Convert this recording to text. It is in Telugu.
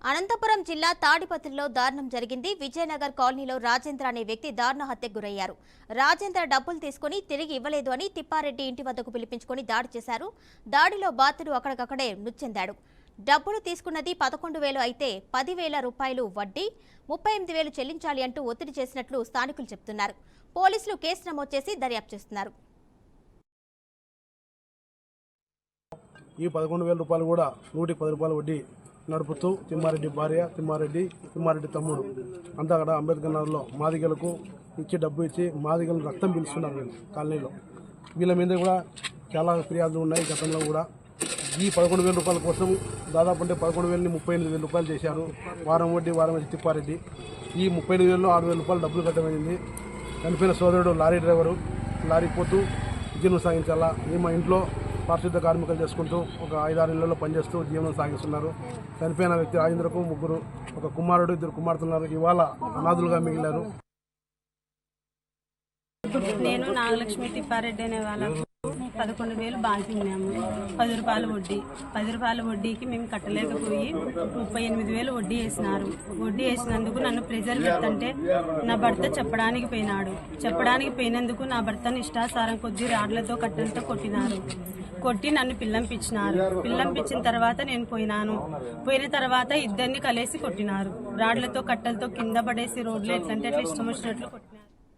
అనంతపురం జిల్లా తాడిపత్రిలో దారుణం జరిగింది. విజయనగర్ కాలనీలో రాజేంద్ర అనే వ్యక్తి దారుణ హత్యకు గురయ్యారు. రాజేంద్ర డబ్బులు తీసుకుని తిరిగి ఇవ్వలేదు అని తిప్పారెడ్డి ఇంటి వద్దకు పిలిపించుకుని దాడి చేశారు. దాడిలో బాధితుడు అక్కడికక్కడే మృతి చెందాడు. డబ్బులు తీసుకున్నది 11,000 అయితే 10,000 రూపాయలు వడ్డీ, 38,000 చెల్లించాలి అంటూ ఒత్తిడి చేసినట్లు స్థానికులు చెబుతున్నారు. పోలీసులు కేసు నమోదు చేసి దర్యాప్తు చేస్తున్నారు. ఈ 11,000 రూపాయలు కూడా 110 రూపాయలు వడ్డీ నడుపుతూ తిమ్మారెడ్డి భార్య, తిమ్మారెడ్డి తమ్ముడు అంతా అక్కడ అంబేద్కర్ నగర్లో మాదిగలకు ఇచ్చి డబ్బు ఇచ్చి మాదిగలను రక్తం పీలుస్తున్నారు వీళ్ళు కాలనీలో. వీళ్ళ మీద కూడా చాలా ఫిర్యాదులు ఉన్నాయి. గతంలో కూడా ఈ 11,000 రూపాయల కోసం దాదాపు అంటే 11,000ని 38,000 రూపాయలు చేశారు. వారం వడ్డీ వారం వచ్చి తిప్పారెడ్డి. ఈ 38,000లో 6,000 రూపాయలు డబ్బులు కట్టమైంది. చనిపోయిన సోదరుడు లారీ డ్రైవరు, లారీ పోతూ జీవనం సాగించాలా. మా ఇంట్లో పారిశుద్ధ కార్మికులు చేసుకుంటూ ఒక 5-6 ఇళ్లలో పనిచేస్తూ జీవనం సాగిస్తున్నారు. చనిపోయిన వ్యక్తి రాజేంద్రకు ముగ్గురు, ఒక కుమారుడు, 2 కుమార్తెలు ఇవాళ అనాథులుగా మిగిలారు. నేను నాగలక్ష్మి తిప్పారెడ్డి అనే వాళ్ళకు 11,000 బాకీ ఉన్నాము. 10 రూపాయల వడ్డీ, 10 రూపాయల వడ్డీకి మేము కట్టలేకపోయి 38,000 వడ్డీ వేసినారు. వడ్డీ వేసినందుకు నన్ను ప్రెజర్ పెడుతుంటే నా భర్త చెప్పడానికి పోయినందుకు నా భర్తను ఇష్టాసారం కొద్ది రాడ్లతో కట్టెలతో కొట్టి నన్ను పిల్లంపించిన తర్వాత నేను పోయిన తర్వాత ఇద్దరిని కలిసి కొట్టినారు. రాడ్లతో కట్టెలతో కింద పడేసి రోడ్లు ఎట్లంటే అట్లా ఇష్టం వచ్చినట్లు